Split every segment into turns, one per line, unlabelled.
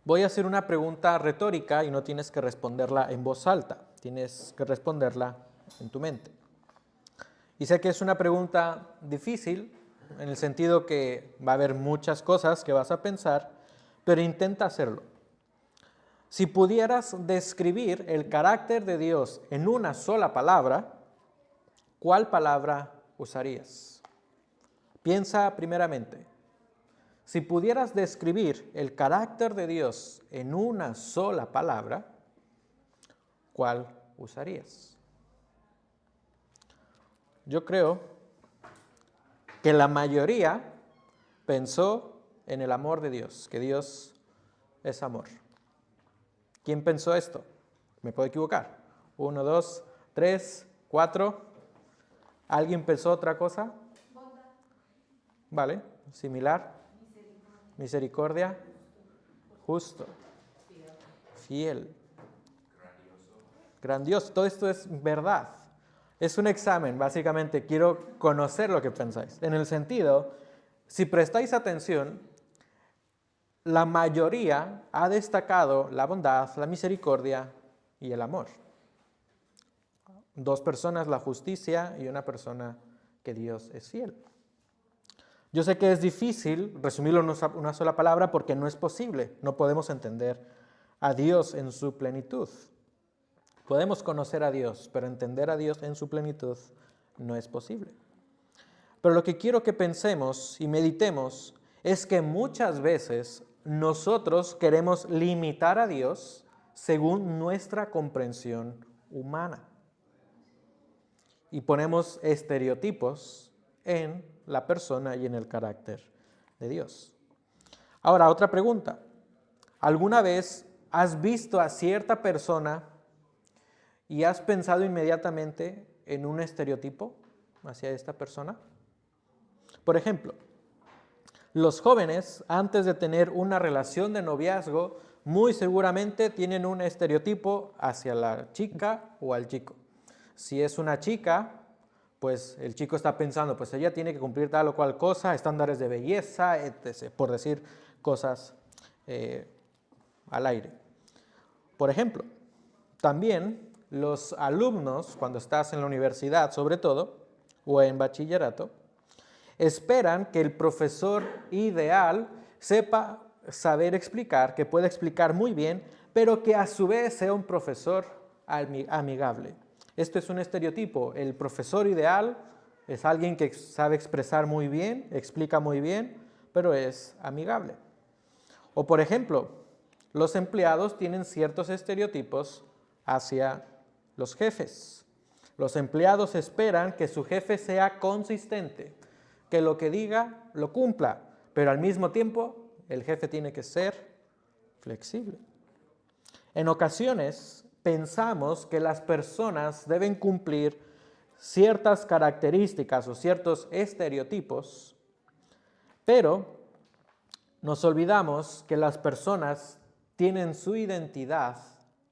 Voy a hacer una pregunta retórica y no tienes que responderla en voz alta, tienes que responderla en tu mente. Y sé que es una pregunta difícil, en el sentido que va a haber muchas cosas que vas a pensar, pero intenta hacerlo. Si pudieras describir el carácter de Dios en una sola palabra, ¿cuál palabra usarías? Piensa primeramente. Si pudieras describir el carácter de Dios en una sola palabra, ¿cuál usarías? Yo creo que la mayoría pensó en el amor de Dios, que Dios es amor. ¿Quién pensó esto? Me puedo equivocar. 1, 2, 3, 4. ¿Alguien pensó otra cosa? Vale, similar. Misericordia, justo, fiel, grandioso. Todo esto es verdad. Es un examen, básicamente. Quiero conocer lo que pensáis. En el sentido, si prestáis atención, la mayoría ha destacado la bondad, la misericordia y el amor. 2 personas, la justicia, y una persona que Dios es fiel. Yo sé que es difícil resumirlo en una sola palabra porque no es posible. No podemos entender a Dios en su plenitud. Podemos conocer a Dios, pero entender a Dios en su plenitud no es posible. Pero lo que quiero que pensemos y meditemos es que muchas veces nosotros queremos limitar a Dios según nuestra comprensión humana. Y ponemos estereotipos en la persona y en el carácter de Dios. Ahora, otra pregunta. ¿Alguna vez has visto a cierta persona y has pensado inmediatamente en un estereotipo hacia esta persona? Por ejemplo, los jóvenes, antes de tener una relación de noviazgo, muy seguramente tienen un estereotipo hacia la chica o al chico. Si es una chica, pues el chico está pensando, pues ella tiene que cumplir tal o cual cosa, estándares de belleza, etc., por decir cosas al aire. Por ejemplo, también los alumnos, cuando estás en la universidad sobre todo, o en bachillerato, esperan que el profesor ideal sepa saber explicar, que pueda explicar muy bien, pero que a su vez sea un profesor amigable. Esto es un estereotipo. El profesor ideal es alguien que sabe expresar muy bien, explica muy bien, pero es amigable. O por ejemplo, los empleados tienen ciertos estereotipos hacia los jefes. Los empleados esperan que su jefe sea consistente, que lo que diga lo cumpla, pero al mismo tiempo el jefe tiene que ser flexible. En ocasiones pensamos que las personas deben cumplir ciertas características o ciertos estereotipos, pero nos olvidamos que las personas tienen su identidad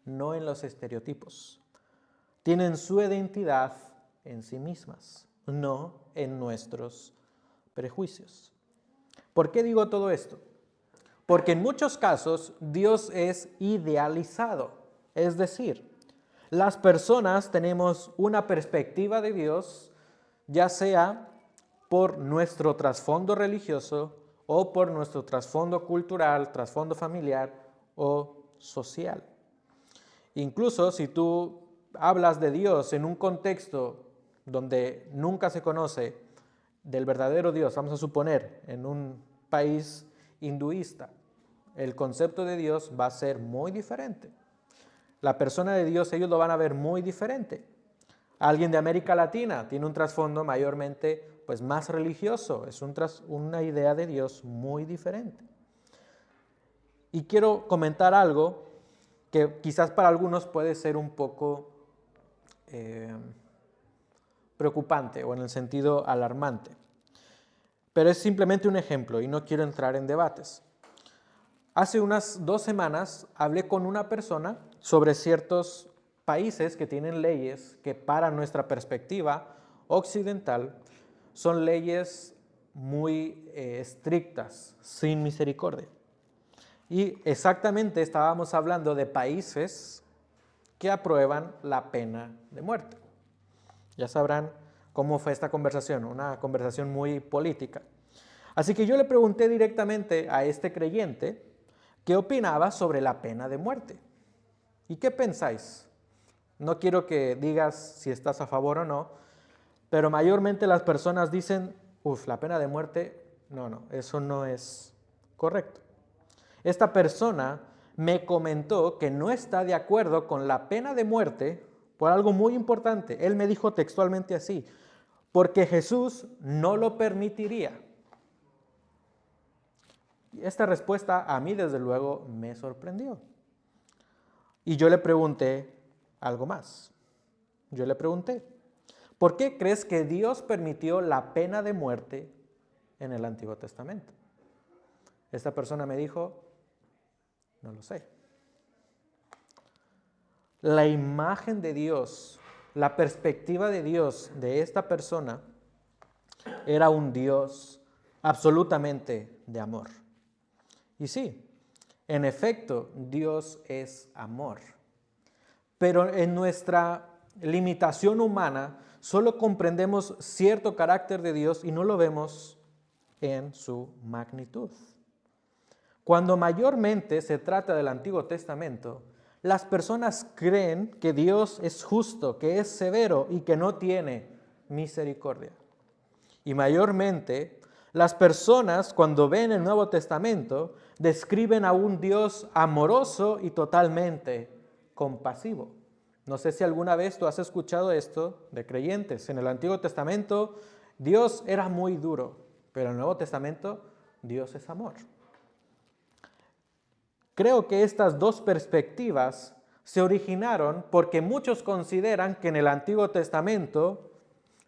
no en los estereotipos. Tienen su identidad en sí mismas, no en nuestros prejuicios. ¿Por qué digo todo esto? Porque en muchos casos Dios es idealizado. Es decir, las personas tenemos una perspectiva de Dios, ya sea por nuestro trasfondo religioso o por nuestro trasfondo cultural, trasfondo familiar o social. Incluso si tú hablas de Dios en un contexto donde nunca se conoce del verdadero Dios, vamos a suponer en un país hinduista, el concepto de Dios va a ser muy diferente. La persona de Dios ellos lo van a ver muy diferente. Alguien de América Latina tiene un trasfondo mayormente pues, más religioso, es una idea de Dios muy diferente. Y quiero comentar algo que quizás para algunos puede ser un poco preocupante o en el sentido alarmante. Pero es simplemente un ejemplo y no quiero entrar en debates. Hace unas 2 semanas hablé con una persona sobre ciertos países que tienen leyes que para nuestra perspectiva occidental son leyes muy estrictas, sin misericordia. Y exactamente estábamos hablando de países que aprueban la pena de muerte. Ya sabrán cómo fue esta conversación, una conversación muy política. Así que yo le pregunté directamente a este creyente qué opinaba sobre la pena de muerte. ¿Y qué pensáis? No quiero que digas si estás a favor o no, pero mayormente las personas dicen, la pena de muerte, no, eso no es correcto. Esta persona me comentó que no está de acuerdo con la pena de muerte por algo muy importante. Él me dijo textualmente así, porque Jesús no lo permitiría. Y esta respuesta a mí desde luego me sorprendió. Y yo le pregunté algo más. Yo le pregunté, ¿por qué crees que Dios permitió la pena de muerte en el Antiguo Testamento? Esta persona me dijo, no lo sé. La imagen de Dios, la perspectiva de Dios de esta persona era un Dios absolutamente de amor. Y sí, en efecto, Dios es amor. Pero en nuestra limitación humana solo comprendemos cierto carácter de Dios y no lo vemos en su magnitud. Cuando mayormente se trata del Antiguo Testamento, las personas creen que Dios es justo, que es severo y que no tiene misericordia. Y mayormente las personas cuando ven el Nuevo Testamento describen a un Dios amoroso y totalmente compasivo. No sé si alguna vez tú has escuchado esto de creyentes. En el Antiguo Testamento Dios era muy duro, pero en el Nuevo Testamento Dios es amor. Creo que estas dos perspectivas se originaron porque muchos consideran que en el Antiguo Testamento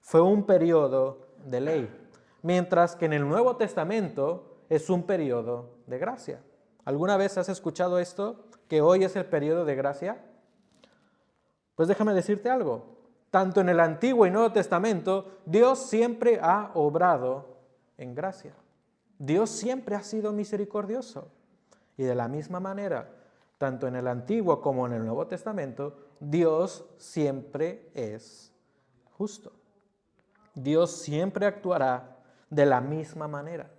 fue un periodo de ley, mientras que en el Nuevo Testamento es un periodo de gracia. ¿Alguna vez has escuchado esto, que hoy es el periodo de gracia? Pues déjame decirte algo. Tanto en el Antiguo y Nuevo Testamento, Dios siempre ha obrado en gracia. Dios siempre ha sido misericordioso. Y de la misma manera, tanto en el Antiguo como en el Nuevo Testamento, Dios siempre es justo. Dios siempre actuará de la misma manera.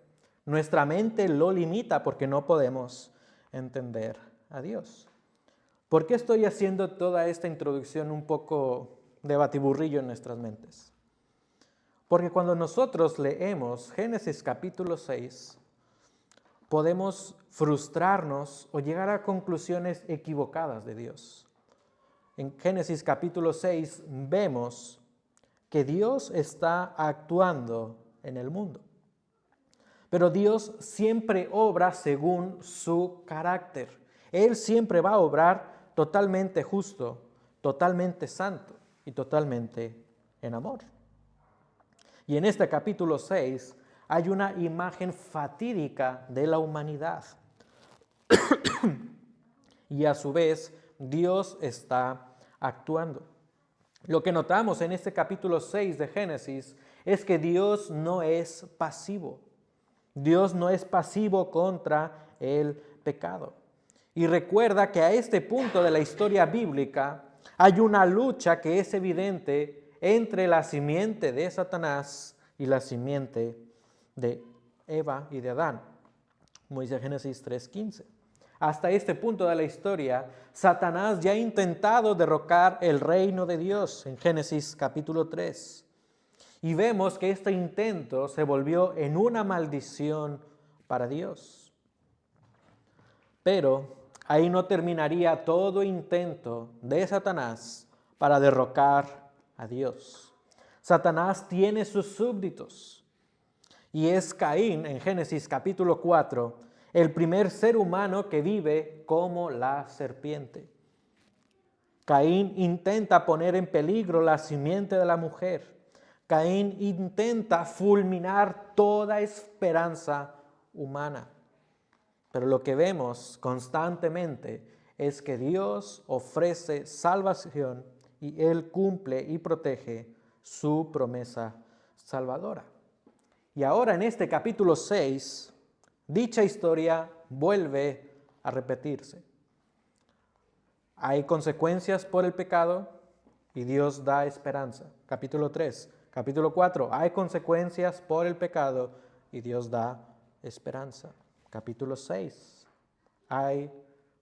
Nuestra mente lo limita porque no podemos entender a Dios. ¿Por qué estoy haciendo toda esta introducción un poco de batiburrillo en nuestras mentes? Porque cuando nosotros leemos Génesis capítulo 6, podemos frustrarnos o llegar a conclusiones equivocadas de Dios. En Génesis capítulo 6 vemos que Dios está actuando en el mundo. Pero Dios siempre obra según su carácter. Él siempre va a obrar totalmente justo, totalmente santo y totalmente en amor. Y en este capítulo 6 hay una imagen fatídica de la humanidad. Y a su vez, Dios está actuando. Lo que notamos en este capítulo 6 de Génesis es que Dios no es pasivo. Dios no es pasivo contra el pecado. Y recuerda que a este punto de la historia bíblica hay una lucha que es evidente entre la simiente de Satanás y la simiente de Eva y de Adán. Como dice Génesis 3:15. Hasta este punto de la historia, Satanás ya ha intentado derrocar el reino de Dios en Génesis capítulo 3. Y vemos que este intento se volvió en una maldición para Dios. Pero ahí no terminaría todo intento de Satanás para derrocar a Dios. Satanás tiene sus súbditos. Y es Caín, en Génesis capítulo 4, el primer ser humano que vive como la serpiente. Caín intenta poner en peligro la simiente de la mujer. Caín intenta fulminar toda esperanza humana. Pero lo que vemos constantemente es que Dios ofrece salvación y Él cumple y protege su promesa salvadora. Y ahora en este capítulo 6, dicha historia vuelve a repetirse. Hay consecuencias por el pecado y Dios da esperanza. Capítulo 3. Capítulo 4. Hay consecuencias por el pecado y Dios da esperanza. Capítulo 6. Hay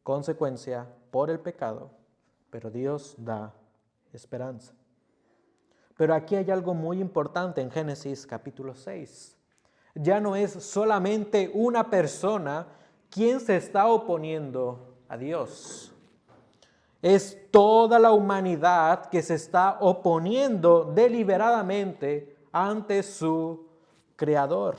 consecuencia por el pecado, pero Dios da esperanza. Pero aquí hay algo muy importante en Génesis capítulo 6. Ya no es solamente una persona quien se está oponiendo a Dios. Es toda la humanidad que se está oponiendo deliberadamente ante su Creador.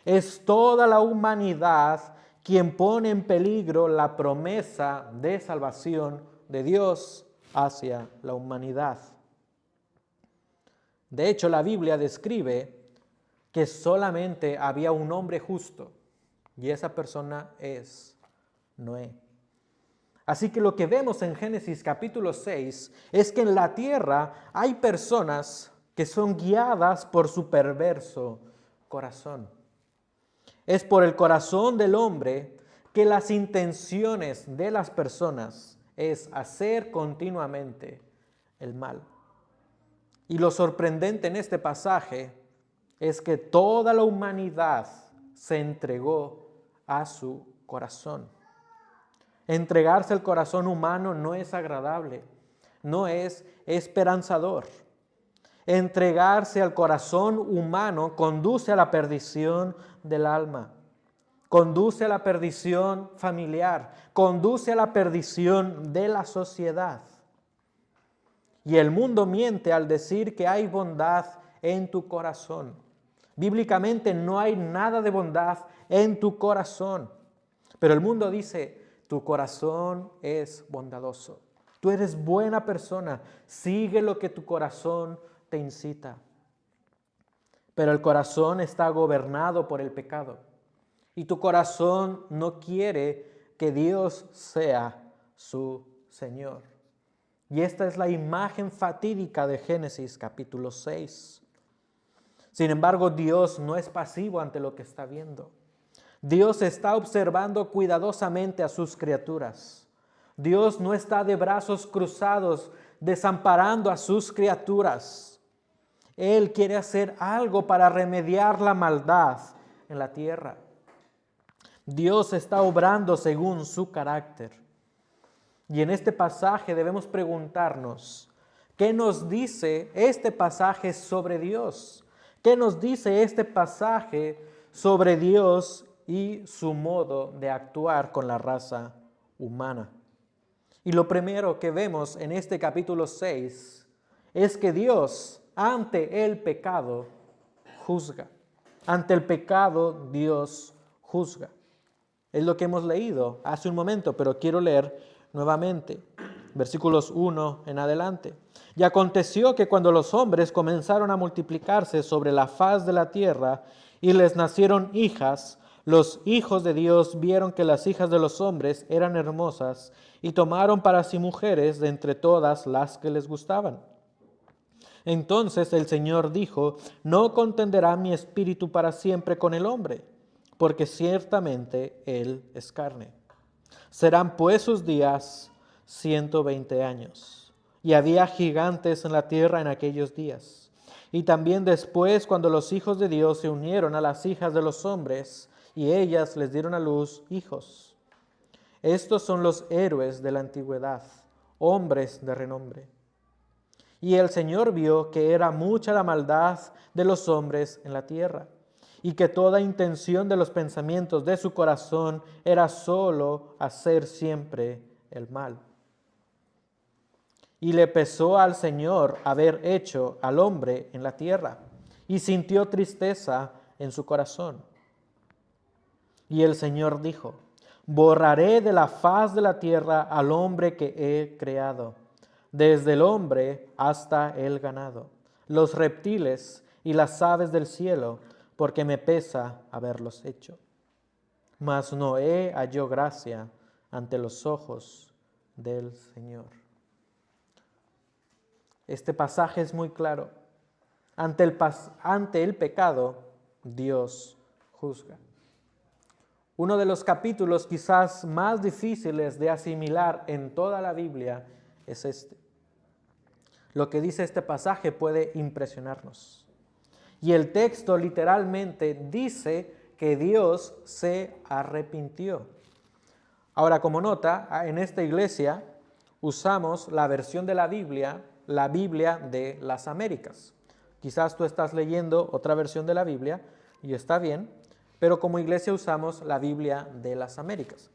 Es toda la humanidad quien pone en peligro la promesa de salvación de Dios hacia la humanidad. De hecho, la Biblia describe que solamente había un hombre justo, y esa persona es Noé. Así que lo que vemos en Génesis capítulo 6 es que en la tierra hay personas que son guiadas por su perverso corazón. Es por el corazón del hombre que las intenciones de las personas es hacer continuamente el mal. Y lo sorprendente en este pasaje es que toda la humanidad se entregó a su corazón. Entregarse al corazón humano no es agradable, no es esperanzador. Entregarse al corazón humano conduce a la perdición del alma, conduce a la perdición familiar, conduce a la perdición de la sociedad. Y el mundo miente al decir que hay bondad en tu corazón. Bíblicamente no hay nada de bondad en tu corazón. Pero el mundo dice, tu corazón es bondadoso. Tú eres buena persona. Sigue lo que tu corazón te incita. Pero el corazón está gobernado por el pecado. Y tu corazón no quiere que Dios sea su Señor. Y esta es la imagen fatídica de Génesis capítulo 6. Sin embargo, Dios no es pasivo ante lo que está viendo. Dios está observando cuidadosamente a sus criaturas. Dios no está de brazos cruzados desamparando a sus criaturas. Él quiere hacer algo para remediar la maldad en la tierra. Dios está obrando según su carácter. Y en este pasaje debemos preguntarnos, ¿qué nos dice este pasaje sobre Dios? ¿Qué nos dice este pasaje sobre Dios y su modo de actuar con la raza humana? Y lo primero que vemos en este capítulo 6 es que Dios, ante el pecado, juzga. Ante el pecado, Dios juzga. Es lo que hemos leído hace un momento, pero quiero leer nuevamente, versículos 1 en adelante. Y aconteció que cuando los hombres comenzaron a multiplicarse sobre la faz de la tierra y les nacieron hijas, los hijos de Dios vieron que las hijas de los hombres eran hermosas y tomaron para sí mujeres de entre todas las que les gustaban. Entonces el Señor dijo, no contenderá mi espíritu para siempre con el hombre, porque ciertamente él es carne. Serán pues sus días 120 años. Y había gigantes en la tierra en aquellos días. Y también después, cuando los hijos de Dios se unieron a las hijas de los hombres, y ellas les dieron a luz hijos. Estos son los héroes de la antigüedad, hombres de renombre. Y el Señor vio que era mucha la maldad de los hombres en la tierra, y que toda intención de los pensamientos de su corazón era solo hacer siempre el mal. Y le pesó al Señor haber hecho al hombre en la tierra, y sintió tristeza en su corazón. Y el Señor dijo, borraré de la faz de la tierra al hombre que he creado, desde el hombre hasta el ganado, los reptiles y las aves del cielo, porque me pesa haberlos hecho. Mas Noé halló gracia ante los ojos del Señor. Este pasaje es muy claro. Ante el pecado, Dios juzga. Uno de los capítulos quizás más difíciles de asimilar en toda la Biblia es este. Lo que dice este pasaje puede impresionarnos. Y el texto literalmente dice que Dios se arrepintió. Ahora, como nota, en esta iglesia usamos la versión de la Biblia de las Américas. Quizás tú estás leyendo otra versión de la Biblia y está bien, pero como iglesia usamos la Biblia de las Américas.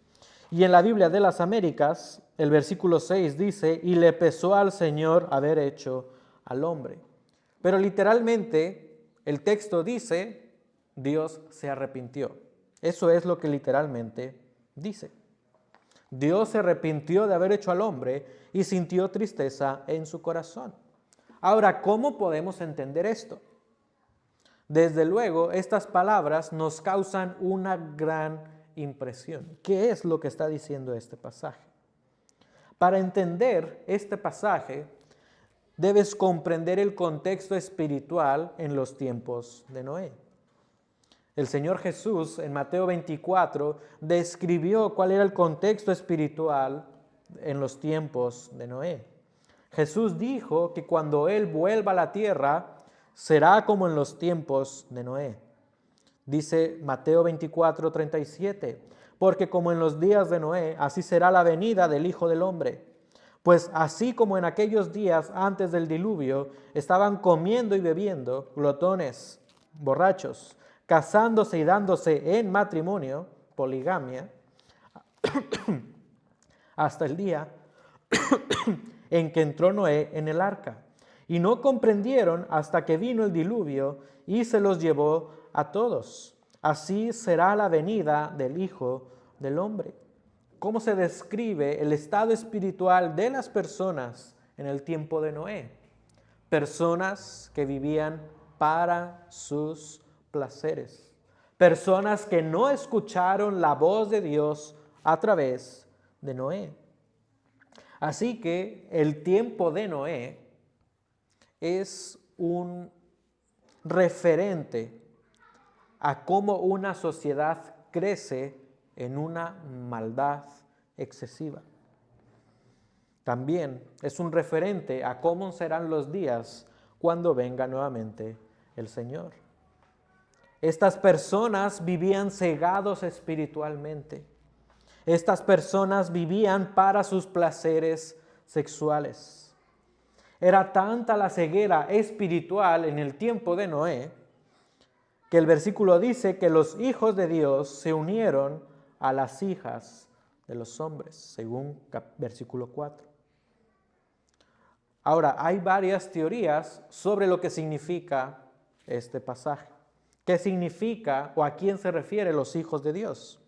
Y en la Biblia de las Américas, el versículo 6 dice, y le pesó al Señor haber hecho al hombre. Pero literalmente el texto dice, Dios se arrepintió. Eso es lo que literalmente dice. Dios se arrepintió de haber hecho al hombre y sintió tristeza en su corazón. Ahora, ¿cómo podemos entender esto? Desde luego, estas palabras nos causan una gran impresión. ¿Qué es lo que está diciendo este pasaje? Para entender este pasaje, debes comprender el contexto espiritual en los tiempos de Noé. El Señor Jesús en Mateo 24 describió cuál era el contexto espiritual en los tiempos de Noé. Jesús dijo que cuando Él vuelva a la tierra, será como en los tiempos de Noé. Dice Mateo 24, 37, porque como en los días de Noé, así será la venida del Hijo del Hombre. Pues así como en aquellos días antes del diluvio, estaban comiendo y bebiendo, glotones, borrachos, casándose y dándose en matrimonio, poligamia, hasta el día en que entró Noé en el arca. Y no comprendieron hasta que vino el diluvio y se los llevó a todos. Así será la venida del Hijo del Hombre. ¿Cómo se describe el estado espiritual de las personas en el tiempo de Noé? Personas que vivían para sus placeres. Personas que no escucharon la voz de Dios a través de Noé. Así que el tiempo de Noé es un referente a cómo una sociedad crece en una maldad excesiva. También es un referente a cómo serán los días cuando venga nuevamente el Señor. Estas personas vivían cegados espiritualmente. Estas personas vivían para sus placeres sexuales. Era tanta la ceguera espiritual en el tiempo de Noé que el versículo dice que los hijos de Dios se unieron a las hijas de los hombres, según versículo 4. Ahora, hay varias teorías sobre lo que significa este pasaje. ¿Qué significa o a quién se refiere los hijos de Dios?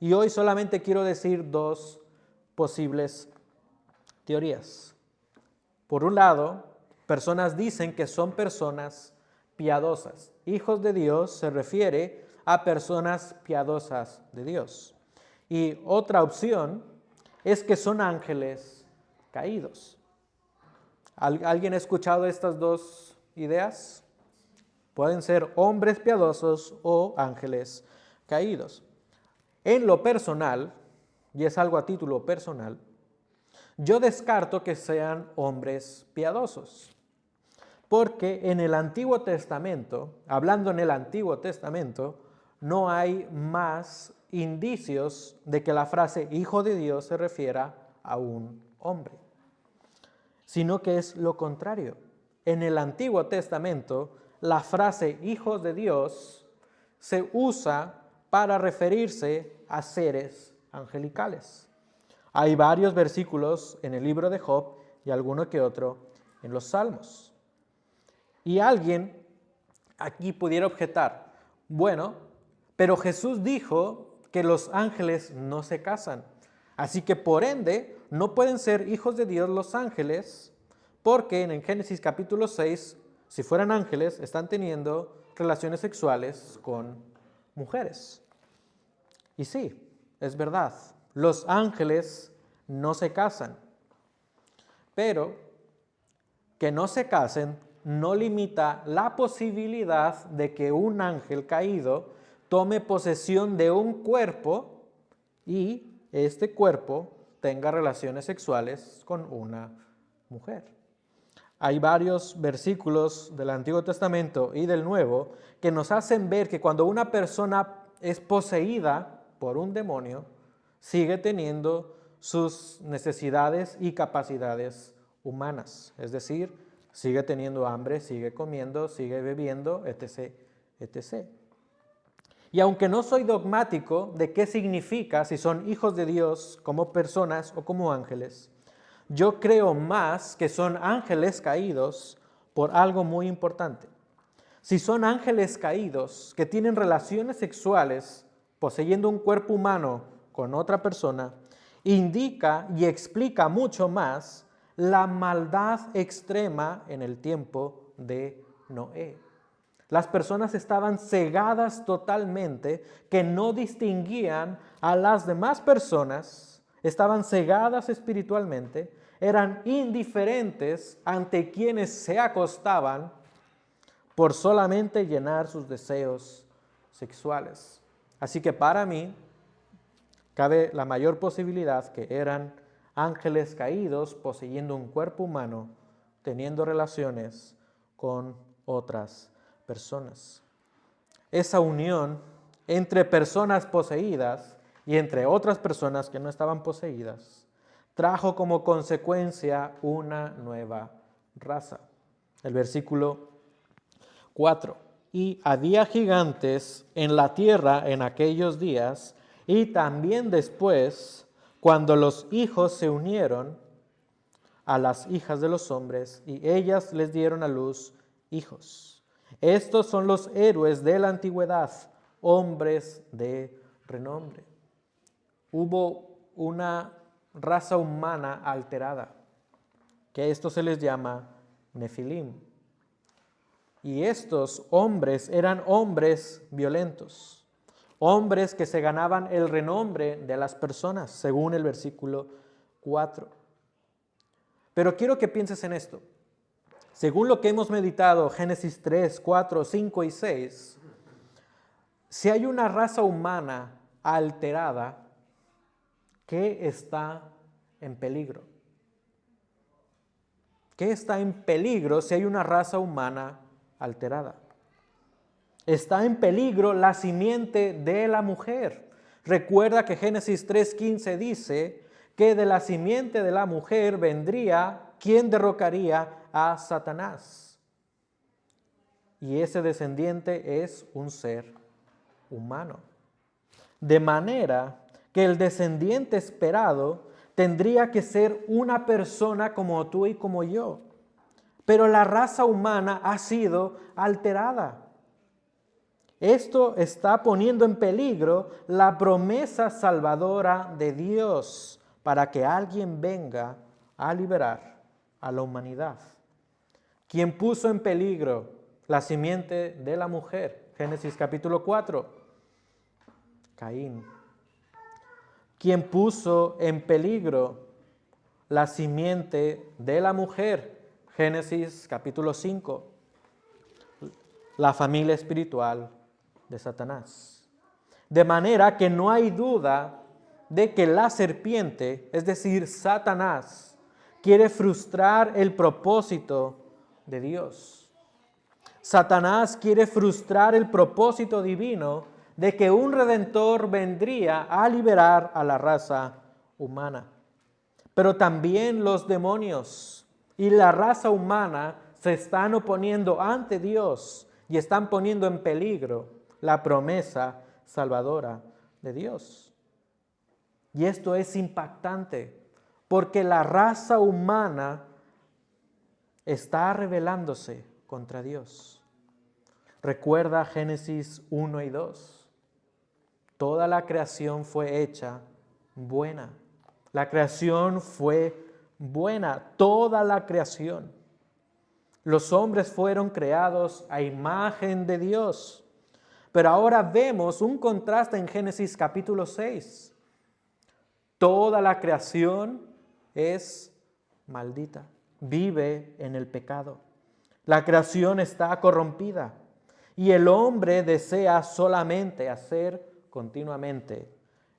Y hoy solamente quiero decir dos posibles teorías. Por un lado, personas dicen que son personas piadosas. Hijos de Dios se refiere a personas piadosas de Dios. Y otra opción es que son ángeles caídos. ¿Alguien ha escuchado estas dos ideas? Pueden ser hombres piadosos o ángeles caídos. En lo personal, y es algo a título personal, yo descarto que sean hombres piadosos. Porque en el Antiguo Testamento, hablando en el Antiguo Testamento, no hay más indicios de que la frase hijo de Dios se refiera a un hombre, sino que es lo contrario. En el Antiguo Testamento, la frase hijos de Dios se usa para referirse a seres angelicales. Hay varios versículos en el libro de Job y alguno que otro en los Salmos. Y alguien aquí pudiera objetar, bueno, pero Jesús dijo que los ángeles no se casan. Así que por ende no pueden ser hijos de Dios los ángeles, porque en Génesis capítulo 6, si fueran ángeles, están teniendo relaciones sexuales con mujeres. Y sí, es verdad, los ángeles no se casan, pero que no se casen no limita la posibilidad de que un ángel caído tome posesión de un cuerpo y este cuerpo tenga relaciones sexuales con una mujer. Hay varios versículos del Antiguo Testamento y del Nuevo que nos hacen ver que cuando una persona es poseída por un demonio, sigue teniendo sus necesidades y capacidades humanas. Es decir, sigue teniendo hambre, sigue comiendo, sigue bebiendo, etc., etc. Y aunque no soy dogmático de qué significa si son hijos de Dios como personas o como ángeles, yo creo más que son ángeles caídos por algo muy importante. Si son ángeles caídos que tienen relaciones sexuales poseyendo un cuerpo humano con otra persona, indica y explica mucho más la maldad extrema en el tiempo de Noé. Las personas estaban cegadas totalmente, que no distinguían a las demás personas, estaban cegadas espiritualmente, eran indiferentes ante quienes se acostaban por solamente llenar sus deseos sexuales. Así que para mí, cabe la mayor posibilidad que eran ángeles caídos poseyendo un cuerpo humano, teniendo relaciones con otras personas. Esa unión entre personas poseídas y entre otras personas que no estaban poseídas trajo como consecuencia una nueva raza. El versículo 4. Y había gigantes en la tierra en aquellos días, y también después, cuando los hijos se unieron a las hijas de los hombres, y ellas les dieron a luz hijos. Estos son los héroes de la antigüedad, hombres de renombre. Hubo una raza humana alterada, que a esto se les llama Nefilim. Y estos hombres eran hombres violentos, hombres que se ganaban el renombre de las personas, según el versículo 4. Pero quiero que pienses en esto. Según lo que hemos meditado, Génesis 3, 4, 5 y 6, si hay una raza humana alterada, ¿qué está en peligro? ¿Qué está en peligro si hay una raza humana alterada? Está en peligro la simiente de la mujer. Recuerda que Génesis 3:15 dice que de la simiente de la mujer vendría quien derrocaría a Satanás. Y ese descendiente es un ser humano. De manera que el descendiente esperado tendría que ser una persona como tú y como yo. Pero la raza humana ha sido alterada. Esto está poniendo en peligro la promesa salvadora de Dios para que alguien venga a liberar a la humanidad. ¿Quién puso en peligro la simiente de la mujer? Génesis capítulo 4. Caín. ¿Quién puso en peligro la simiente de la mujer? Génesis capítulo 5. La familia espiritual de Satanás. De manera que no hay duda de que la serpiente, es decir, Satanás, quiere frustrar el propósito de Dios. Satanás quiere frustrar el propósito divino de que un redentor vendría a liberar a la raza humana. Pero también los demonios y la raza humana se están oponiendo ante Dios y están poniendo en peligro la promesa salvadora de Dios. Y esto es impactante porque la raza humana está rebelándose contra Dios. Recuerda Génesis 1 y 2. Toda la creación fue hecha buena. La creación fue buena, toda la creación. Los hombres fueron creados a imagen de Dios. Pero ahora vemos un contraste en Génesis capítulo 6. Toda la creación es maldita, vive en el pecado. La creación está corrompida. y el hombre desea solamente hacer continuamente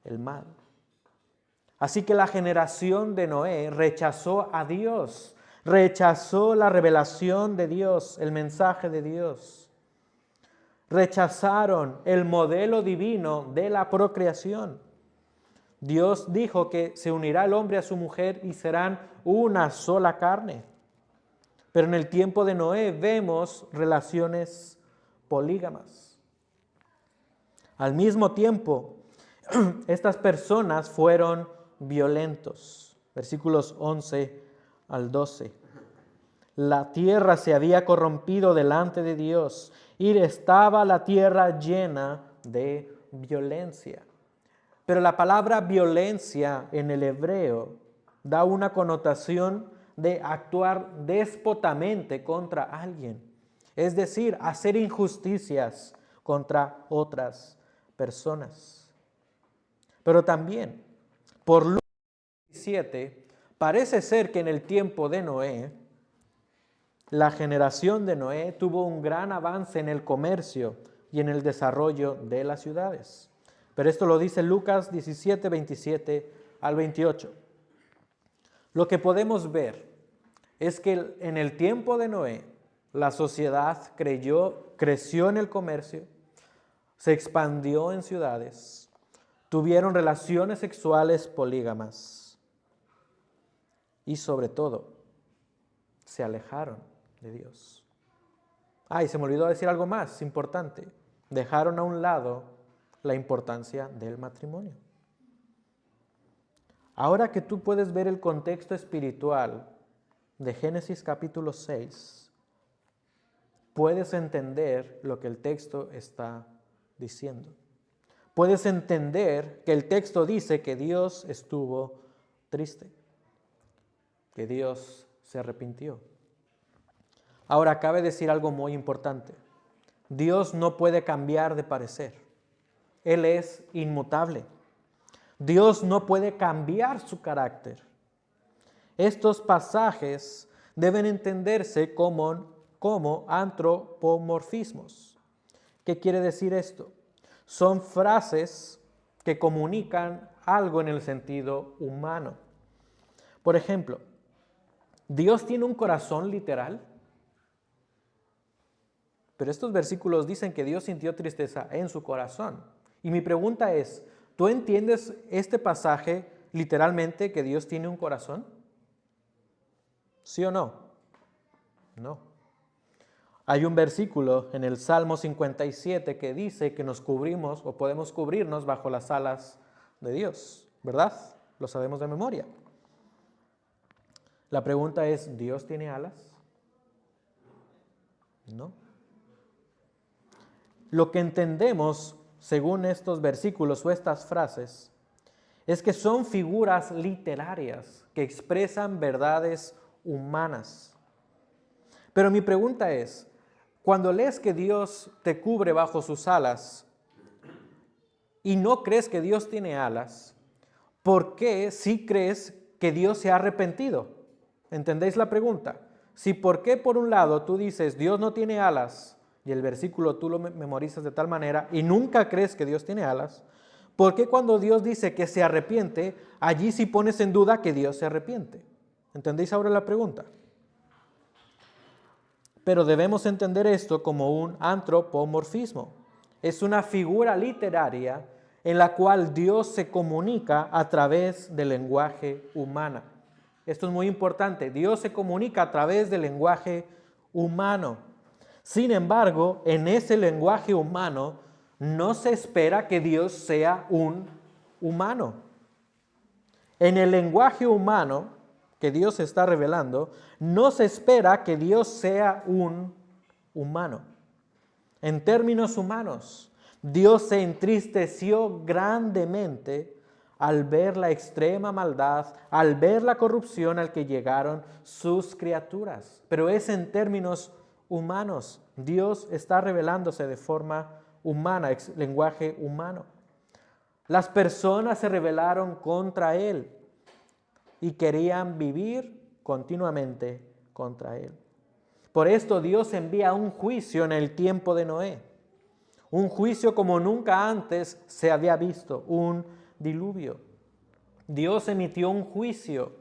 el mal. Así que la generación de Noé rechazó a Dios, rechazó la revelación de Dios, el mensaje de Dios. Rechazaron el modelo divino de la procreación. Dios dijo que se unirá el hombre a su mujer y serán una sola carne. Pero en el tiempo de Noé vemos relaciones polígamas. Al mismo tiempo, estas personas fueron violentos. Versículos 11 al 12. La tierra se había corrompido delante de Dios y estaba la tierra llena de violencia. Pero la palabra violencia en el hebreo da una connotación de actuar déspotamente contra alguien, es decir, hacer injusticias contra otras personas. Pero también, por Lucas 17, parece ser que en el tiempo de Noé, la generación de Noé tuvo un gran avance en el comercio y en el desarrollo de las ciudades. Pero esto lo dice Lucas 17, 27 al 28. Lo que podemos ver es que en el tiempo de Noé, la sociedad creció en el comercio, se expandió en ciudades, tuvieron relaciones sexuales polígamas y sobre todo se alejaron de Dios. Y se me olvidó decir algo más importante. Dejaron a un lado la importancia del matrimonio. Ahora que tú puedes ver el contexto espiritual de Génesis capítulo 6, puedes entender lo que el texto está diciendo. Puedes entender que el texto dice que Dios estuvo triste, que Dios se arrepintió. Ahora, cabe decir algo muy importante. Dios no puede cambiar de parecer. Él es inmutable. Dios no puede cambiar su carácter. Estos pasajes deben entenderse como antropomorfismos. ¿Qué quiere decir esto? Son frases que comunican algo en el sentido humano. Por ejemplo, ¿Dios tiene un corazón literal? Pero estos versículos dicen que Dios sintió tristeza en su corazón. Y mi pregunta es, ¿tú entiendes este pasaje literalmente que Dios tiene un corazón? ¿Sí o no? No. Hay un versículo en el Salmo 57 que dice que nos cubrimos o podemos cubrirnos bajo las alas de Dios, ¿verdad? Lo sabemos de memoria. La pregunta es, ¿Dios tiene alas? No. Lo que entendemos según estos versículos o estas frases es que son figuras literarias que expresan verdades humanas. Pero mi pregunta es, cuando lees que Dios te cubre bajo sus alas y no crees que Dios tiene alas, ¿por qué sí crees que Dios se ha arrepentido? ¿Entendéis la pregunta? Si por qué por un lado tú dices Dios no tiene alas y el versículo tú lo memorizas de tal manera y nunca crees que Dios tiene alas, ¿por qué cuando Dios dice que se arrepiente, allí sí pones en duda que Dios se arrepiente? ¿Entendéis ahora la pregunta? Pero debemos entender esto como un antropomorfismo. Es una figura literaria en la cual Dios se comunica a través del lenguaje humano. Esto es muy importante. Dios se comunica a través del lenguaje humano. Sin embargo, en ese lenguaje humano no se espera que Dios sea un humano. En el lenguaje humano que Dios está revelando, no se espera que Dios sea un humano. En términos humanos, Dios se entristeció grandemente al ver la extrema maldad, al ver la corrupción al que llegaron sus criaturas. Pero es en términos humanos. Dios está revelándose de forma humana, lenguaje humano. Las personas se rebelaron contra Él y querían vivir continuamente contra Él. Por esto Dios envía un juicio en el tiempo de Noé. Un juicio como nunca antes se había visto, un diluvio. Dios emitió un juicio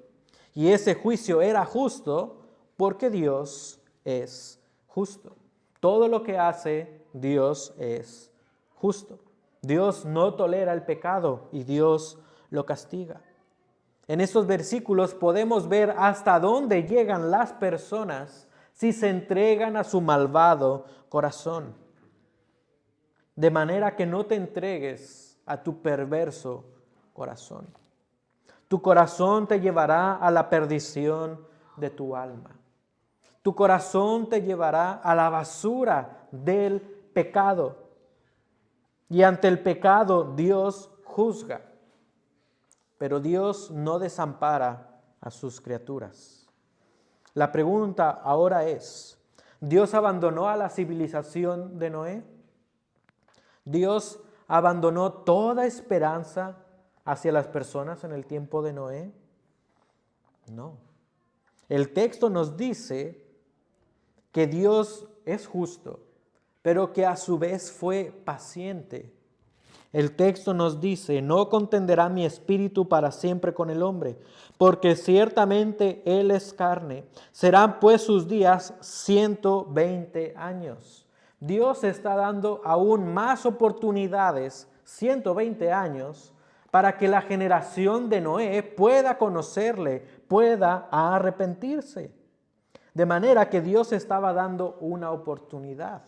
y ese juicio era justo porque Dios es justo. Todo lo que hace Dios es justo. Dios no tolera el pecado y Dios lo castiga. En estos versículos podemos ver hasta dónde llegan las personas si se entregan a su malvado corazón. De manera que no te entregues a tu perverso corazón. Tu corazón te llevará a la perdición de tu alma. Tu corazón te llevará a la basura del pecado. Y ante el pecado Dios juzga. Pero Dios no desampara a sus criaturas. La pregunta ahora es, ¿Dios abandonó a la civilización de Noé? ¿Dios abandonó toda esperanza hacia las personas en el tiempo de Noé? No. El texto nos dice que Dios es justo, pero que a su vez fue paciente. El texto nos dice, no contenderá mi espíritu para siempre con el hombre, porque ciertamente él es carne. Serán pues sus días 120 años. Dios está dando aún más oportunidades, 120 años, para que la generación de Noé pueda conocerle, pueda arrepentirse. De manera que Dios estaba dando una oportunidad.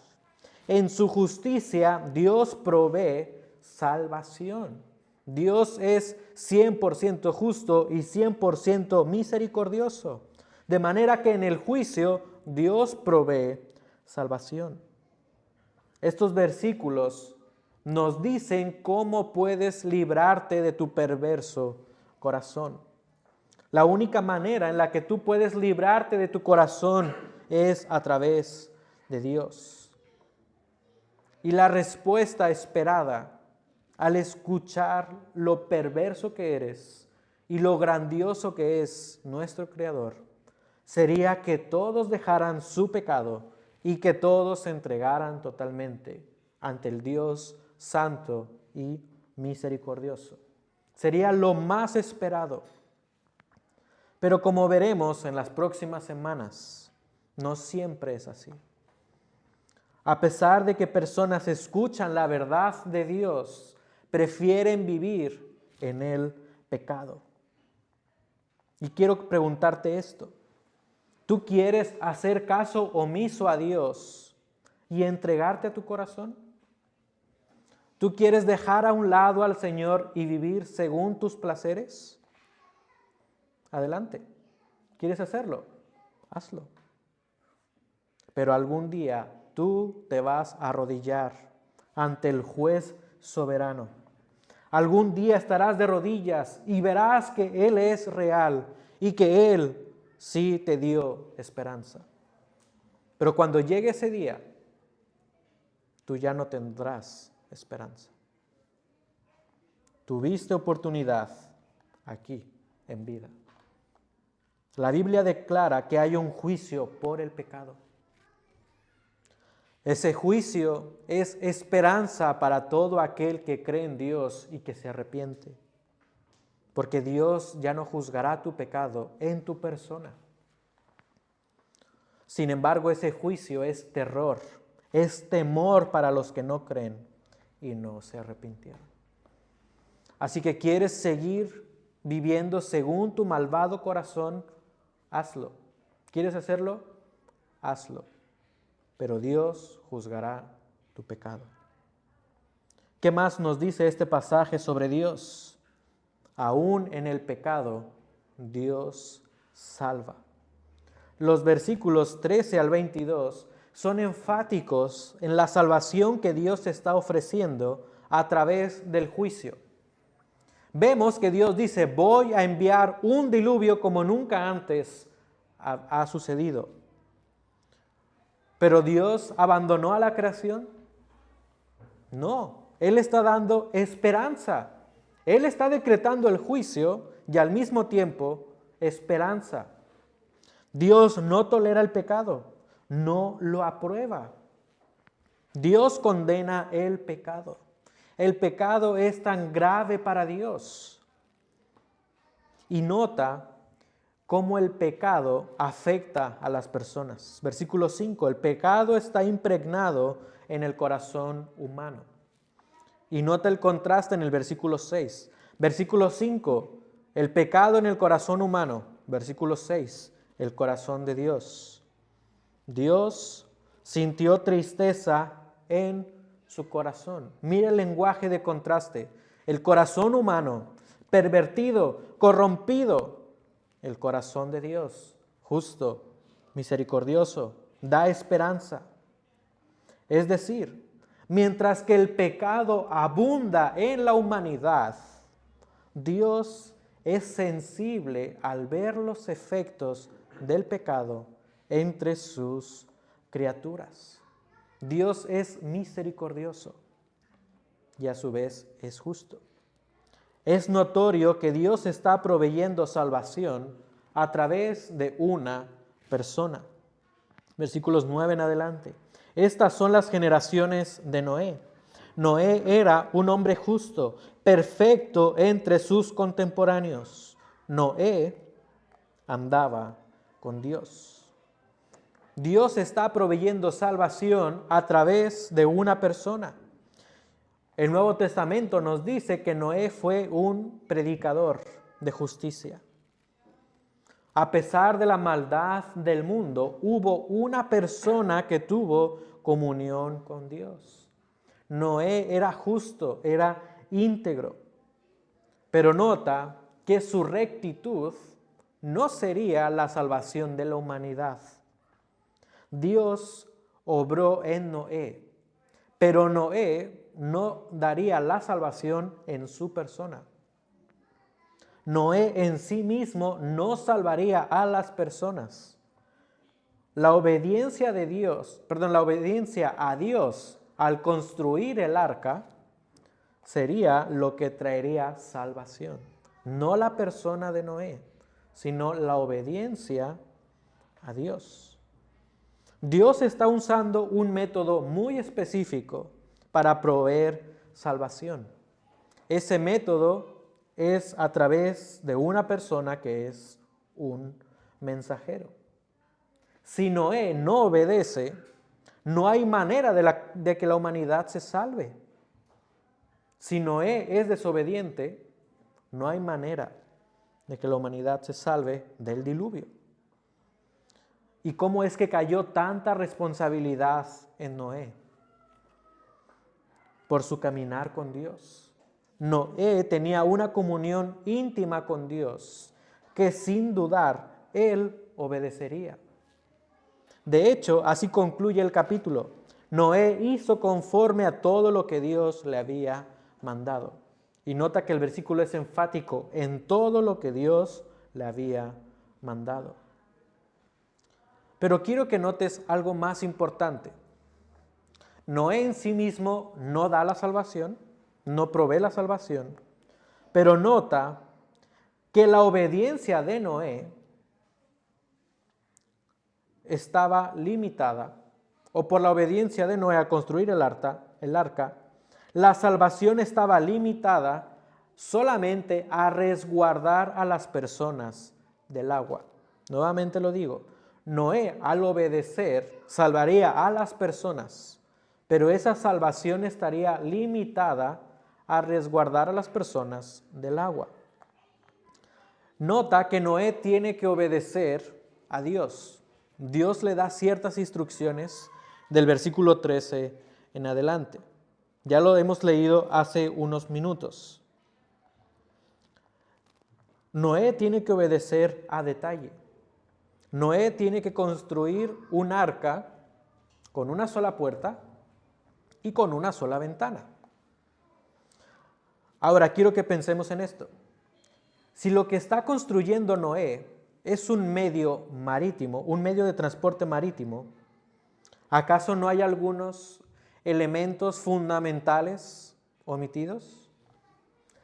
En su justicia, Dios provee salvación. Dios es 100% justo y 100% misericordioso. De manera que en el juicio, Dios provee salvación. Estos versículos nos dicen cómo puedes librarte de tu perverso corazón. La única manera en la que tú puedes librarte de tu corazón es a través de Dios. Y la respuesta esperada al escuchar lo perverso que eres y lo grandioso que es nuestro Creador, sería que todos dejaran su pecado y que todos se entregaran totalmente ante el Dios santo y misericordioso. Sería lo más esperado. Pero como veremos en las próximas semanas, no siempre es así. A pesar de que personas escuchan la verdad de Dios, prefieren vivir en el pecado. Y quiero preguntarte esto. ¿Tú quieres hacer caso omiso a Dios y entregarte a tu corazón? ¿Tú quieres dejar a un lado al Señor y vivir según tus placeres? Adelante. ¿Quieres hacerlo? Hazlo. Pero algún día tú te vas a arrodillar ante el juez soberano. Algún día estarás de rodillas y verás que Él es real y que Él sí te dio esperanza. Pero cuando llegue ese día, tú ya no tendrás esperanza. Tuviste oportunidad aquí en vida. La Biblia declara que hay un juicio por el pecado. Ese juicio es esperanza para todo aquel que cree en Dios y que se arrepiente. Porque Dios ya no juzgará tu pecado en tu persona. Sin embargo, ese juicio es terror, es temor para los que no creen y no se arrepintieron. Así que quieres seguir viviendo según tu malvado corazón, hazlo. ¿Quieres hacerlo? Hazlo. Pero Dios juzgará tu pecado. ¿Qué más nos dice este pasaje sobre Dios? Aún en el pecado, Dios salva. Los versículos 13 al 22 son enfáticos en la salvación que Dios está ofreciendo a través del juicio. Vemos que Dios dice, voy a enviar un diluvio como nunca antes ha sucedido. ¿Pero Dios abandonó a la creación? No, Él está dando esperanza. Él está decretando el juicio y al mismo tiempo esperanza. Dios no tolera el pecado. no lo aprueba. Dios condena el pecado. El pecado es tan grave para Dios. Y nota cómo el pecado afecta a las personas. Versículo 5, el pecado está impregnado en el corazón humano. Y nota el contraste en el versículo 6. Versículo 5, el pecado en el corazón humano. Versículo 6, el corazón de Dios. Dios sintió tristeza en su corazón. Mira el lenguaje de contraste. El corazón humano, pervertido, corrompido. El corazón de Dios, justo, misericordioso, da esperanza. Es decir, mientras que el pecado abunda en la humanidad, Dios es sensible al ver los efectos del pecado entre sus criaturas. Dios es misericordioso y a su vez es justo. Es notorio que Dios está proveyendo salvación a través de una persona. Versículos 9 en adelante. Estas son las generaciones de Noé. Noé era un hombre justo, perfecto entre sus contemporáneos. Noé andaba con Dios. Dios está proveyendo salvación a través de una persona. El Nuevo Testamento nos dice que Noé fue un predicador de justicia. A pesar de la maldad del mundo, hubo una persona que tuvo comunión con Dios. Noé era justo, era íntegro. Pero nota que su rectitud no sería la salvación de la humanidad. Dios obró en Noé, pero Noé no daría la salvación en su persona. Noé en sí mismo no salvaría a las personas. La obediencia a Dios al construir el arca sería lo que traería salvación. No la persona de Noé, sino la obediencia a Dios. Dios está usando un método muy específico para proveer salvación. Ese método es a través de una persona que es un mensajero. Si Noé no obedece, no hay manera de que la humanidad se salve. Si Noé es desobediente, no hay manera de que la humanidad se salve del diluvio. ¿Y cómo es que cayó tanta responsabilidad en Noé? Por su caminar con Dios. Noé tenía una comunión íntima con Dios que sin dudar él obedecería. De hecho, así concluye el capítulo. Noé hizo conforme a todo lo que Dios le había mandado. Y nota que el versículo es enfático en todo lo que Dios le había mandado. Pero quiero que notes algo más importante. Noé en sí mismo no da la salvación, no provee la salvación, pero nota que la obediencia de Noé estaba limitada, o por la obediencia de Noé a construir el arca, la salvación estaba limitada solamente a resguardar a las personas del agua. Nuevamente lo digo, Noé al obedecer salvaría a las personas, pero esa salvación estaría limitada a resguardar a las personas del agua. Nota que Noé tiene que obedecer a Dios. Dios le da ciertas instrucciones del versículo 13 en adelante. Ya lo hemos leído hace unos minutos. Noé tiene que obedecer a detalle. Noé tiene que construir un arca con una sola puerta y con una sola ventana. Ahora quiero que pensemos en esto. Si lo que está construyendo Noé es un medio marítimo, un medio de transporte marítimo, ¿acaso no hay algunos elementos fundamentales omitidos?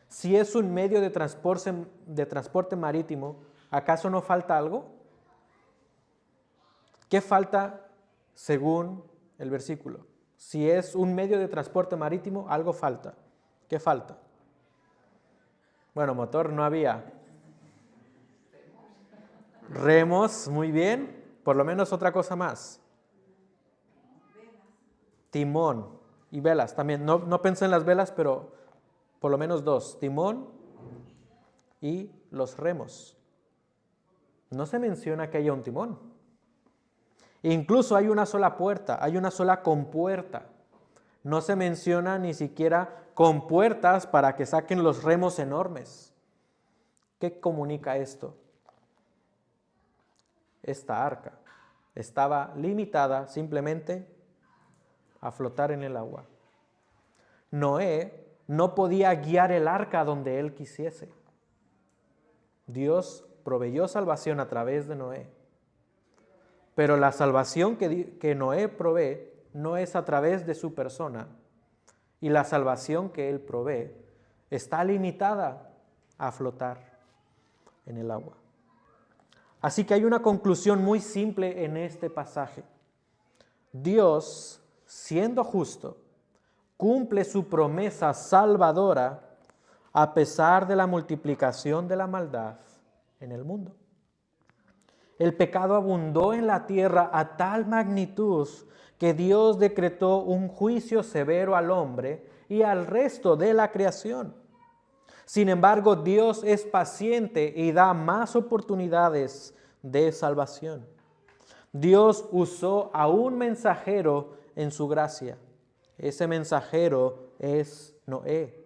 Si es un medio de transporte marítimo, ¿acaso no falta algo? ¿Qué falta según el versículo. Si es un medio de transporte marítimo, algo falta. ¿Qué falta? Bueno, motor no había. Remos, muy bien. Por lo menos otra cosa más. Timón y velas también. No pensé en las velas, pero por lo menos dos. Timón y los remos. No se menciona que haya un timón. Incluso hay una sola puerta, hay una sola compuerta. No se menciona ni siquiera compuertas para que saquen los remos enormes. ¿Qué comunica esto? Esta arca estaba limitada simplemente a flotar en el agua. Noé no podía guiar el arca donde él quisiese. Dios proveyó salvación a través de Noé. Pero la salvación que Noé provee no es a través de su persona. Y la salvación que él provee está limitada a flotar en el agua. Así que hay una conclusión muy simple en este pasaje. Dios, siendo justo, cumple su promesa salvadora a pesar de la multiplicación de la maldad en el mundo. El pecado abundó en la tierra a tal magnitud que Dios decretó un juicio severo al hombre y al resto de la creación. Sin embargo, Dios es paciente y da más oportunidades de salvación. Dios usó a un mensajero en su gracia. Ese mensajero es Noé.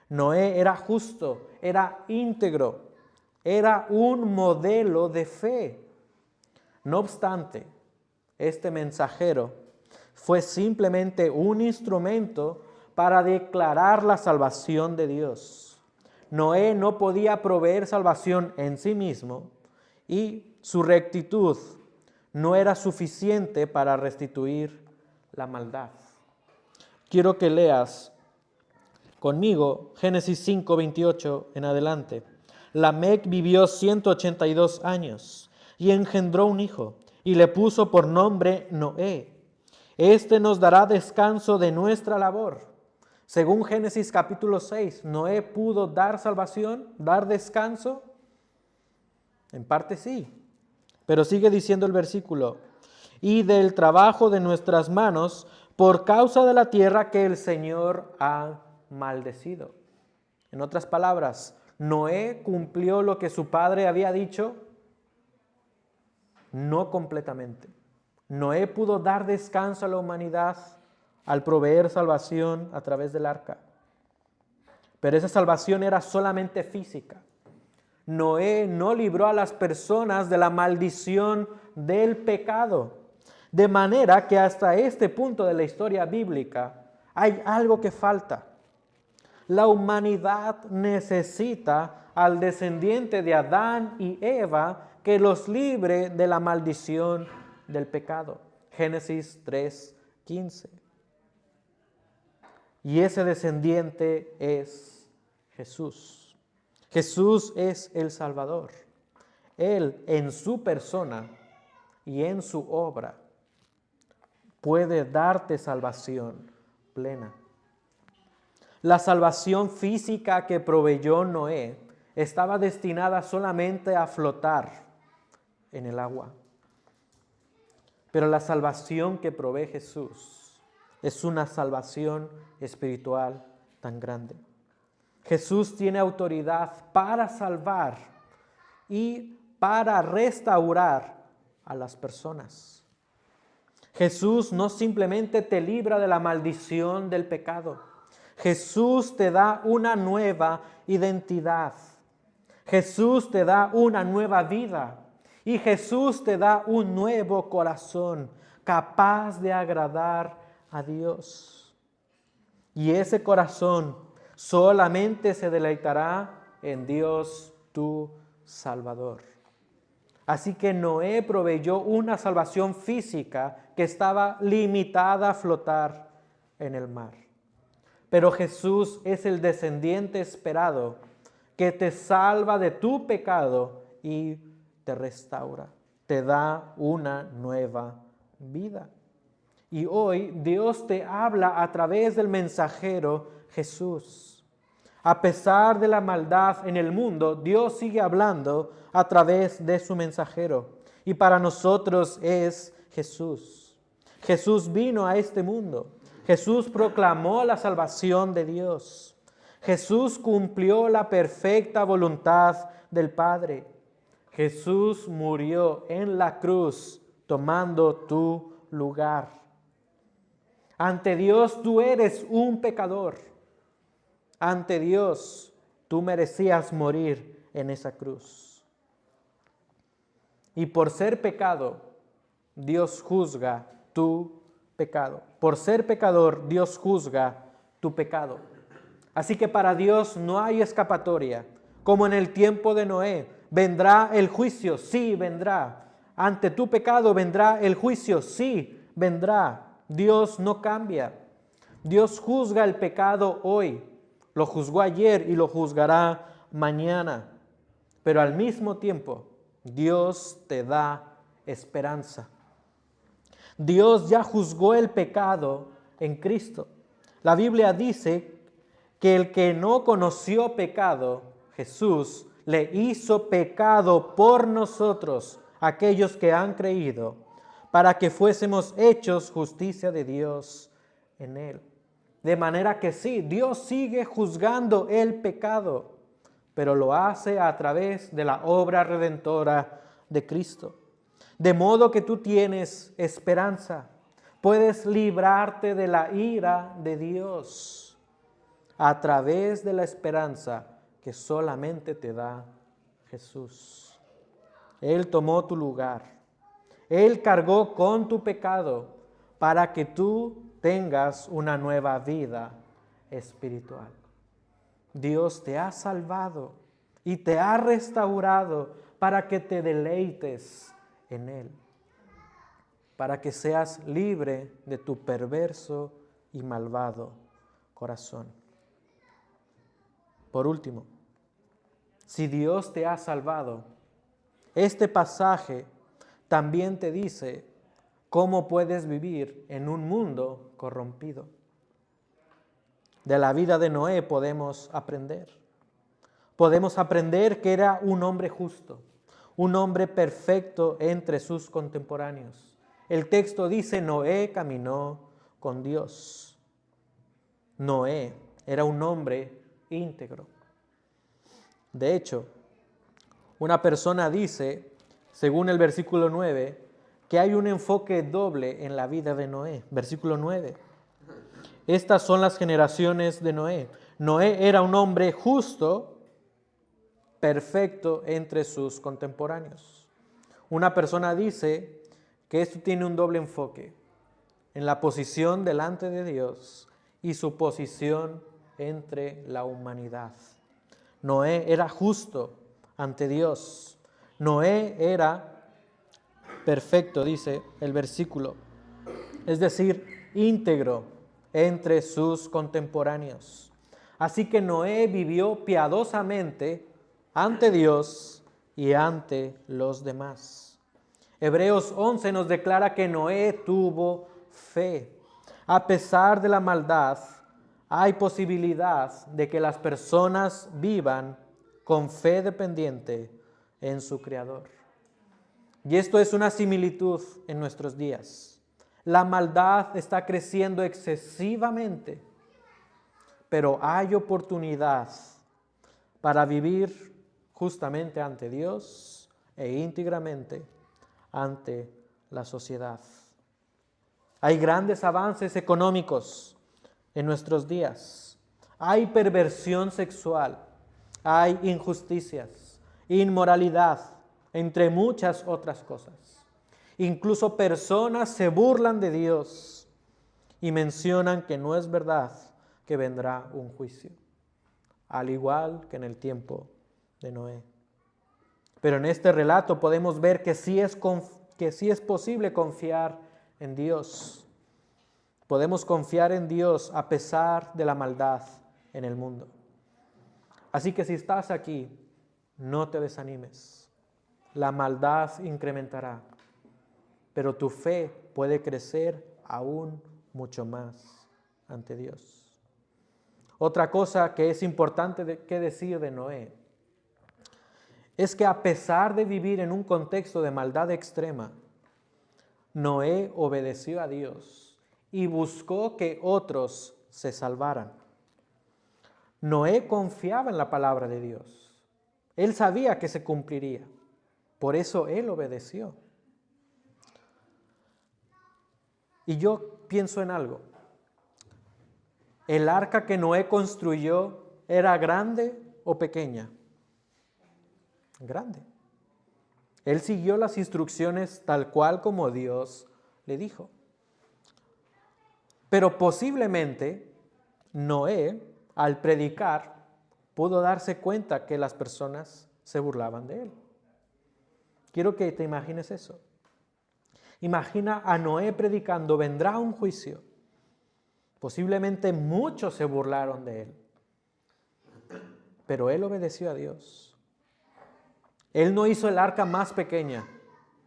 Noé era justo, era íntegro, era un modelo de fe. No obstante, este mensajero fue simplemente un instrumento para declarar la salvación de Dios. Noé no podía proveer salvación en sí mismo y su rectitud no era suficiente para restituir la maldad. Quiero que leas conmigo Génesis 5:28 en adelante. Lamec vivió 182 años y engendró un hijo y le puso por nombre Noé. Este nos dará descanso de nuestra labor. Según Génesis capítulo 6, Noé pudo dar salvación, dar descanso. En parte sí, pero sigue diciendo el versículo, y del trabajo de nuestras manos por causa de la tierra que el Señor ha maldecido. En otras palabras, Noé cumplió lo que su padre había dicho, no completamente. Noé pudo dar descanso a la humanidad al proveer salvación a través del arca. Pero esa salvación era solamente física. Noé no libró a las personas de la maldición del pecado. De manera que hasta este punto de la historia bíblica hay algo que falta. La humanidad necesita al descendiente de Adán y Eva que los libre de la maldición del pecado. Génesis 3:15. Y ese descendiente es Jesús. Jesús es el Salvador. Él en su persona y en su obra puede darte salvación plena. La salvación física que proveyó Noé estaba destinada solamente a flotar en el agua. Pero la salvación que provee Jesús es una salvación espiritual tan grande. Jesús tiene autoridad para salvar y para restaurar a las personas. Jesús no simplemente te libra de la maldición del pecado. Jesús te da una nueva identidad. Jesús te da una nueva vida. Y Jesús te da un nuevo corazón capaz de agradar a Dios. Y ese corazón solamente se deleitará en Dios tu Salvador. Así que Noé proveyó una salvación física que estaba limitada a flotar en el mar. Pero Jesús es el descendiente esperado que te salva de tu pecado y te restaura, te da una nueva vida. Y hoy Dios te habla a través del mensajero Jesús. A pesar de la maldad en el mundo, Dios sigue hablando a través de su mensajero. Y para nosotros es Jesús. Jesús vino a este mundo. Jesús proclamó la salvación de Dios. Jesús cumplió la perfecta voluntad del Padre. Jesús murió en la cruz tomando tu lugar. Ante Dios tú eres un pecador. Ante Dios tú merecías morir en esa cruz. Y por ser pecado, Dios juzga tu pecado. Por ser pecador, Dios juzga tu pecado. Así que para Dios no hay escapatoria. Como en el tiempo de Noé, ¿vendrá el juicio? Sí, vendrá. Ante tu pecado vendrá el juicio. Sí, vendrá. Dios no cambia. Dios juzga el pecado hoy. Lo juzgó ayer y lo juzgará mañana. Pero al mismo tiempo, Dios te da esperanza. Dios ya juzgó el pecado en Cristo. La Biblia dice que el que no conoció pecado, Jesús, le hizo pecado por nosotros, aquellos que han creído, para que fuésemos hechos justicia de Dios en Él. De manera que sí, Dios sigue juzgando el pecado, pero lo hace a través de la obra redentora de Cristo. De modo que tú tienes esperanza. Puedes librarte de la ira de Dios a través de la esperanza que solamente te da Jesús. Él tomó tu lugar. Él cargó con tu pecado para que tú tengas una nueva vida espiritual. Dios te ha salvado y te ha restaurado para que te deleites en Él, para que seas libre de tu perverso y malvado corazón. Por último, si Dios te ha salvado, este pasaje también te dice cómo puedes vivir en un mundo corrompido. De la vida de Noé podemos aprender. Podemos aprender que era un hombre justo, un hombre perfecto entre sus contemporáneos. El texto dice, Noé caminó con Dios. Noé era un hombre íntegro. De hecho, una persona dice, según el versículo 9, que hay un enfoque doble en la vida de Noé. Versículo 9. Estas son las generaciones de Noé. Noé era un hombre justo, perfecto entre sus contemporáneos. Una persona dice que esto tiene un doble enfoque en la posición delante de Dios y su posición entre la humanidad. Noé era justo ante Dios. Noé era perfecto, dice el versículo, es decir, íntegro entre sus contemporáneos. Así que Noé vivió piadosamente ante Dios y ante los demás. Hebreos 11 nos declara que Noé tuvo fe. A pesar de la maldad, hay posibilidad de que las personas vivan con fe dependiente en su Creador. Y esto es una similitud en nuestros días. La maldad está creciendo excesivamente, pero hay oportunidad para vivir justamente ante Dios e íntegramente ante la sociedad. Hay grandes avances económicos en nuestros días. Hay perversión sexual, hay injusticias, inmoralidad, entre muchas otras cosas. Incluso personas se burlan de Dios y mencionan que no es verdad que vendrá un juicio, al igual que en el tiempo de Noé. Pero en este relato podemos ver que sí es posible confiar en Dios. Podemos confiar en Dios a pesar de la maldad en el mundo. Así que si estás aquí, no te desanimes. La maldad incrementará, pero tu fe puede crecer aún mucho más ante Dios. Otra cosa que es importante que decir de Noé es que a pesar de vivir en un contexto de maldad extrema, Noé obedeció a Dios y buscó que otros se salvaran. Noé confiaba en la palabra de Dios. Él sabía que se cumpliría. Por eso él obedeció. Y yo pienso en algo. ¿El arca que Noé construyó era grande o pequeña? Grande. Él siguió las instrucciones tal cual como Dios le dijo. Pero posiblemente Noé, al predicar, pudo darse cuenta que las personas se burlaban de él. Quiero que te imagines eso. Imagina a Noé predicando, vendrá un juicio. Posiblemente muchos se burlaron de él, pero él obedeció a Dios. Él no hizo el arca más pequeña.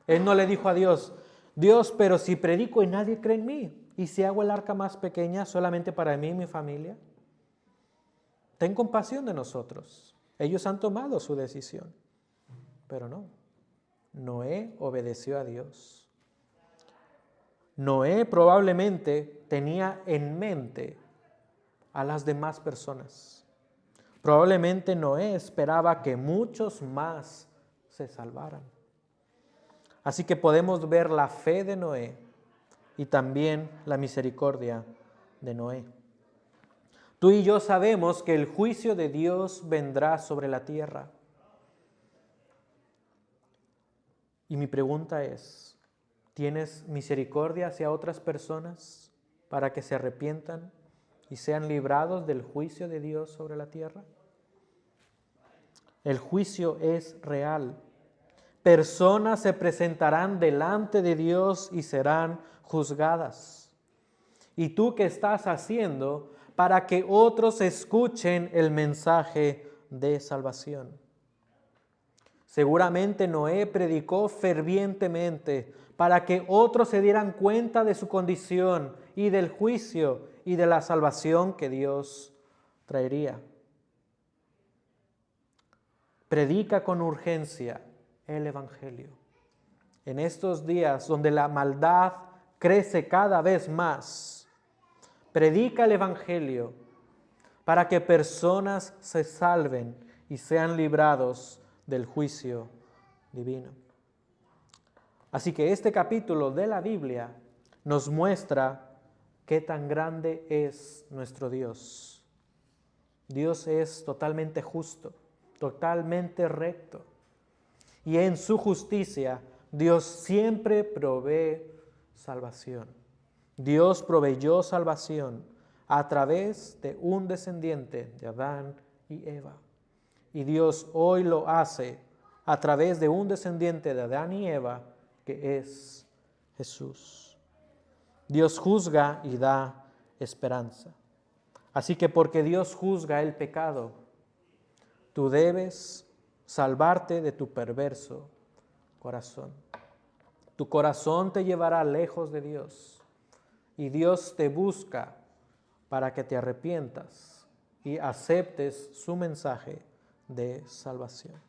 Él no le dijo a Dios, Dios, pero si predico y nadie cree en mí, y si hago el arca más pequeña solamente para mí y mi familia, ten compasión de nosotros. Ellos han tomado su decisión, pero no. Noé obedeció a Dios. Noé probablemente tenía en mente a las demás personas. Probablemente Noé esperaba que muchos más se salvaran. Así que podemos ver la fe de Noé y también la misericordia de Noé. Tú y yo sabemos que el juicio de Dios vendrá sobre la tierra. Y mi pregunta es, ¿tienes misericordia hacia otras personas para que se arrepientan y sean librados del juicio de Dios sobre la tierra? El juicio es real. Personas se presentarán delante de Dios y serán juzgadas. ¿Y tú qué estás haciendo para que otros escuchen el mensaje de salvación? Seguramente Noé predicó fervientemente para que otros se dieran cuenta de su condición y del juicio y de la salvación que Dios traería. Predica con urgencia el Evangelio. En estos días donde la maldad crece cada vez más, predica el Evangelio para que personas se salven y sean librados del juicio divino. Así que este capítulo de la Biblia nos muestra qué tan grande es nuestro Dios. Dios es totalmente justo, totalmente recto. Y en su justicia, Dios siempre provee salvación. Dios proveyó salvación a través de un descendiente de Adán y Eva. Y Dios hoy lo hace a través de un descendiente de Adán y Eva, que es Jesús. Dios juzga y da esperanza. Así que porque Dios juzga el pecado, tú debes salvarte de tu perverso corazón. Tu corazón te llevará lejos de Dios y Dios te busca para que te arrepientas y aceptes su mensaje de salvación.